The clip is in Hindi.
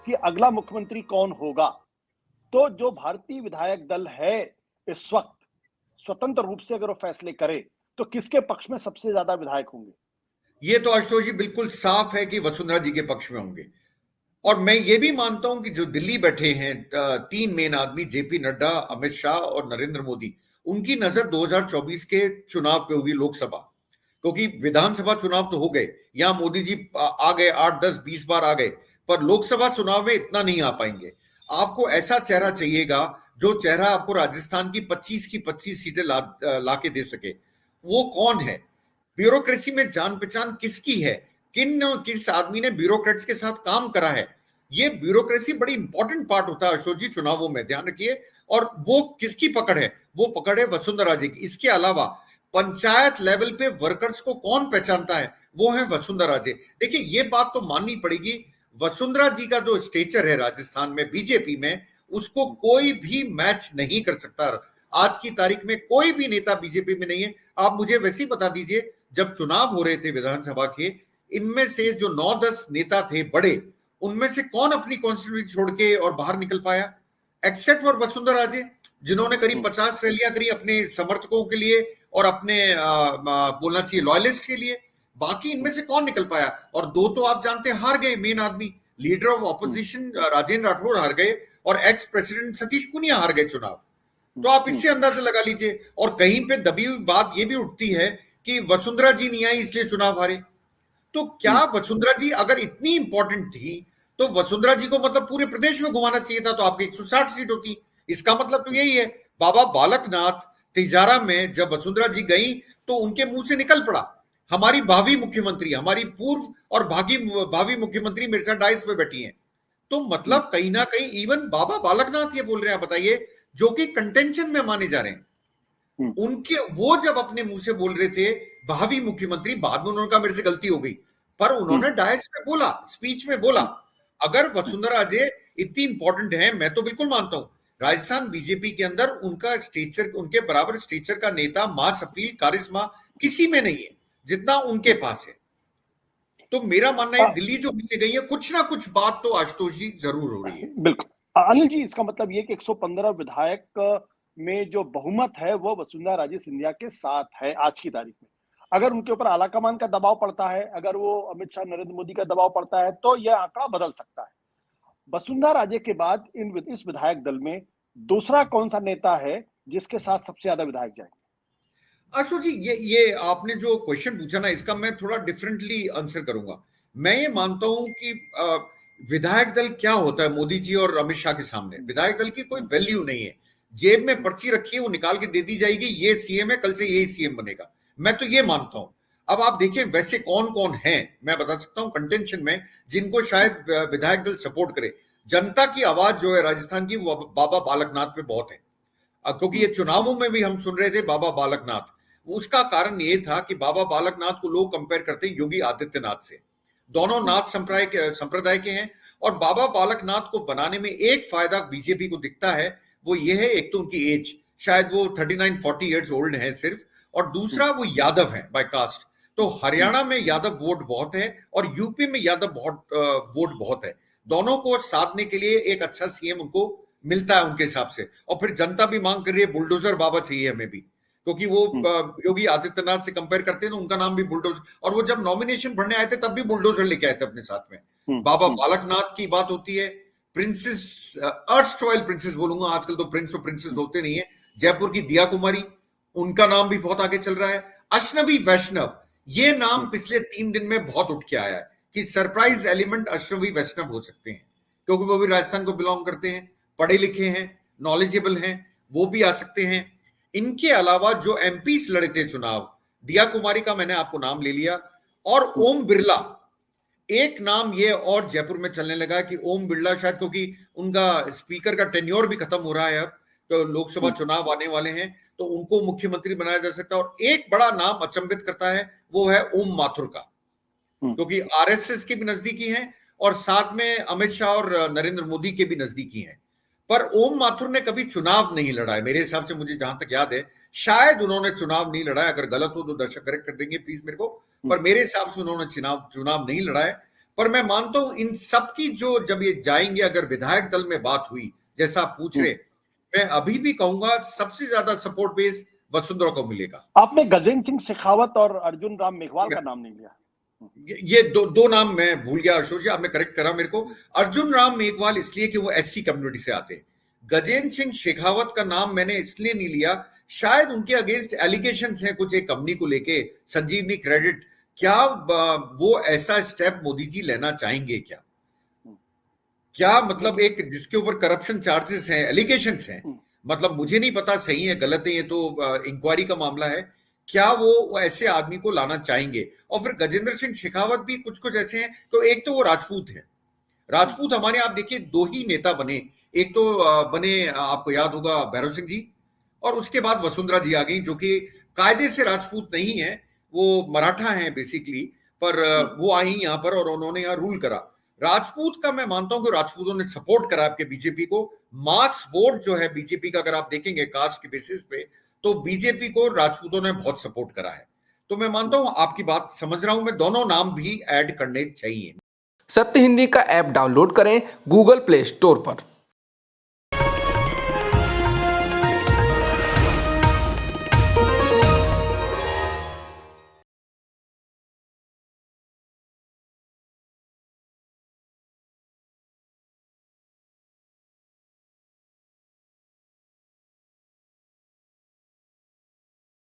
कि अगला मुख्यमंत्री कौन होगा, तो जो भारतीय विधायक दल है इस वक्त स्वतंत्र रूप से अगर वो फैसले करे तो किसके पक्ष में सबसे ज्यादा विधायक होंगे? ये तो आशुतोष जी बिल्कुल साफ है कि वसुंधरा जी के पक्ष में होंगे। और मैं ये भी मानता हूं कि जो दिल्ली बैठे हैं तीन मेन आदमी, जेपी नड्डा, अमित शाह और नरेंद्र मोदी, उनकी नजर 2024 के चुनाव पे होगी, लोकसभा। क्योंकि विधानसभा चुनाव तो हो गए, यहां मोदी जी आ गए, 8 10 20 बार आ गए, पर लोकसभा चुनाव में इतना नहीं आ पाएंगे। आपको ऐसा चेहरा चाहिएगा जो चेहरा आपको राजस्थान की 25 की 25 सीटें ला के दे सके। वो कौन है? ब्यूरोक्रेसी में जान पहचान किसकी है? किस आदमी ने ब्यूरोक्रेट्स के साथ काम करा है? ये ब्यूरोक्रेसी बड़ी इंपॉर्टेंट पार्ट होता है अशोक जी चुनावों में, ध्यान रखिए। और वो किसकी पकड़ है? वो पकड़ है वसुंधरा जी की। इसके अलावा पंचायत लेवल पे वर्कर्स को कौन पहचानता है? वो है वसुंधरा जी। देखिए, ये बात तो माननी पड़ेगी, वसुंधरा जी का जो स्टेचर है राजस्थान में बीजेपी में, उसको कोई भी मैच नहीं कर सकता। आज की तारीख में कोई भी नेता बीजेपी में नहीं है। आप मुझे वैसे ही बता दीजिए, जब चुनाव हो रहे थे विधानसभा के, इनमें से जो 9-10 नेता थे बड़े, उनमें से कौन अपनी कॉन्स्टिट्यूंसी छोड़ के और बाहर निकल पाया? एक्सेप्ट फॉर वसुंधरा राजे, जिन्होंने करीब 50 रैलियां करी अपने समर्थकों के लिए और अपने बोलना चाहिए लॉयलिस्ट के लिए। बाकी इनमें से कौन निकल पाया? और दो तो आप जानते हैं हार गए मेन आदमी, leader of opposition Rajendra Rathore हार गए और एक्स प्रेसिडेंट सतीश पूनिया हार गए चुनाव। तो आप इससे अंदाजा लगा लीजिए। और कहीं पे दबी हुई बात यह भी उठती है कि वसुंधरा जी नहीं आई इसलिए चुनाव हारे। तो क्या वसुंधरा जी अगर इतनी इंपॉर्टेंट थी तो वसुंधरा जी को मतलब पूरे प्रदेश में घुमाना चाहिए था, तो आपकी 160 सीट होती। इसका मतलब तो यही है। बाबा बालकनाथ तिजारा में जब वसुंधरा जी गई तो उनके मुंह से निकल पड़ा, हमारी भावी मुख्यमंत्री, हमारी पूर्व और भावी मुख्यमंत्री मेरे साथ डाइस पे बैठी हैं। तो मतलब कहीं ना कहीं इवन बाबा बालकनाथ ये बोल रहे हैं, बताइए, जो कि कंटेंशन में माने जा रहे हैं, उनके वो जब अपने मुंह से बोल रहे थे भावी मुख्यमंत्री, बाद में उन्होंने कहा मेरे से गलती हो गई, पर उन्होंने डायस में बोला, स्पीच में बोला। अगर वसुंधरा राजे इतनी इंपॉर्टेंट है, मैं तो बिल्कुल मानता हूं राजस्थान बीजेपी के अंदर उनका स्टेचर, उनके बराबर स्टेचर का नेता, मास अपील, कारिश्मा किसी में नहीं है जितना उनके पास है। तो मेरा मानना है दिल्ली जो मिलने गई है, कुछ ना कुछ बात तो आशुतोष जी जरूर हो रही है। बिल्कुल अनिल जी, इसका मतलब ये कि 115 विधायक में जो बहुमत है वो वसुंधरा राजे सिंधिया के साथ है आज की तारीख में। अगर उनके ऊपर आलाकमान का दबाव पड़ता है, अगर वो अमित शाह, नरेंद्र मोदी का दबाव पड़ता है, तो यह आंकड़ा बदल सकता है। वसुंधरा राजे के बाद इस विधायक दल में दूसरा कौन सा नेता है जिसके साथ सबसे ज्यादा विधायक जाएंगे? अशोक जी, ये आपने जो क्वेश्चन पूछा ना, इसका मैं थोड़ा डिफरेंटली आंसर करूंगा। मैं ये मानता हूं कि विधायक दल क्या होता है मोदी जी और अमित शाह के सामने? विधायक दल की कोई वैल्यू नहीं है। जेब में पर्ची रखी है, वो निकाल के दे दी जाएगी, ये सीएम है, कल से यही सीएम बनेगा। मैं तो ये मानता हूं। अब आप देखें वैसे कौन कौन है, मैं बता सकता हूं कंटेंशन में, जिनको शायद विधायक दल सपोर्ट करे। जनता की आवाज जो है राजस्थान की, वो बाबा बालकनाथ पे बहुत है। क्योंकि ये चुनावों में भी हम सुन रहे थे बाबा बालकनाथ। उसका कारण ये था कि बाबा बालकनाथ को लोग कंपेयर करते हैं योगी आदित्यनाथ से। दोनों नाथ संप्रदाय के हैं। और बाबा बालकनाथ को बनाने में एक फायदा बीजेपी को दिखता है, वो ये है, एक तो उनकी एज, शायद वो 39-40 ईयर्स ओल्ड है सिर्फ, और दूसरा वो यादव है बाय कास्ट। तो हरियाणा में यादव वोट बहुत है और यूपी में यादव वोट बहुत है। दोनों को साधने के लिए एक अच्छा सीएम उनको मिलता है उनके हिसाब से। और फिर जनता भी मांग कर रही है बुलडोजर बाबा चाहिए हमें भी, क्योंकि वो योगी आदित्यनाथ से कंपेयर करते हैं तो उनका नाम भी बुलडोजर, और वो जब नॉमिनेशन भरने आए थे तब भी बुलडोजर लेके आए थे अपने साथ में। बाबा बालकनाथ की बात होती है, प्रिंसेस, अर्स्ट रॉयल प्रिंसेस बोलूंगा, आजकल तो प्रिंस और प्रिंसेस होते नहीं है, जयपुर की दिया कुमारी, उनका नाम भी बहुत आगे चल रहा है। अश्नवी वैष्णव, ये नाम पिछले 3 दिन में बहुत उठ के आया है कि सरप्राइज एलिमेंट अश्नवी वैष्णव हो सकते हैं, क्योंकि वो भी राजस्थान को बिलोंग करते हैं, पढ़े लिखे हैं, नॉलेजेबल हैं, वो भी आ सकते हैं। इनके अलावा जो एमपीस लड़े थे चुनाव, दिया कुमारी का मैंने आपको नाम ले लिया, और ओम बिरला, एक नाम ये और जयपुर में चलने लगा कि ओम बिरला शायद, क्योंकि उनका स्पीकर का टेन्योर भी खत्म हो रहा है अब, तो लोकसभा चुनाव आने वाले हैं, तो उनको मुख्यमंत्री बनाया जा सकता है। और एक बड़ा नाम अचंभित करता है, वो है ओम माथुर का, क्योंकि आरएसएस के भी नजदीकी हैं और साथ में अमित शाह और नरेंद्र मोदी के भी नजदीकी हैं। पर ओम माथुर ने कभी चुनाव नहीं लड़ा है मेरे हिसाब से, मुझे जहां तक याद है शायद उन्होंने चुनाव नहीं लड़ा है। अगर गलत हो तो दर्शक करेक्ट कर देंगे प्लीज मेरे को, पर मेरे हिसाब से उन्होंने चुनाव नहीं लड़ा है। पर मैं मानता हूं इन सब की जो जब ये जाएंगे, अगर विधायक दल में बात हुई जैसा आप पूछ रहे, मैं अभी भी कहूंगा सबसे ज्यादा सपोर्ट बेस वसुंधरा को मिलेगा। आपने गजेंद्र सिंह शेखावत और अर्जुन राम मेघवाल का नाम नहीं लिया। ये दो नाम मैं भूल गया अशोक जी, आपने करेक्ट करा मेरे को। अर्जुन राम मेघवाल इसलिए कि वो एससी कम्युनिटी से आते हैं। गजेंद्र सिंह शेखावत का नाम मैंने इसलिए नहीं लिया, शायद उनके अगेंस्ट एलिगेशंस हैं कुछ एक कंपनी को लेके, संजीवनी क्रेडिट, क्या वो ऐसा स्टेप मोदी जी लेना चाहेंगे क्या? क्या मतलब एक जिसके ऊपर करप्शन चार्जेस हैं, एलिगेशंस हैं, मतलब मुझे नहीं पता सही है गलत है, ये तो इंक्वायरी का मामला है, क्या वो ऐसे आदमी को लाना चाहेंगे? और फिर गजेंद्र सिंह शेखावत भी कुछ कुछ ऐसे हैं, तो एक तो वो राजपूत है, राजपूत हमारे आप देखिए दो ही नेता बने, एक तो बने आपको याद होगा भैरव सिंह जी, और उसके बाद वसुंधरा जी आ गई, जो कि कायदे से राजपूत नहीं है, वो मराठा हैं बेसिकली, पर वो आई यहाँ पर और उन्होंने यहाँ रूल करा। राजपूत का मैं मानता हूं कि राजपूतों ने सपोर्ट करा आपके बीजेपी को। मास वोट जो है बीजेपी का, अगर आप देखेंगे कास्ट के बेसिस पे, तो बीजेपी को राजपूतों ने बहुत सपोर्ट करा है। तो मैं मानता हूं, आपकी बात समझ रहा हूं मैं, दोनों नाम भी ऐड करने चाहिए। सत्य हिंदी का ऐप डाउनलोड करें गूगल प्ले स्टोर पर।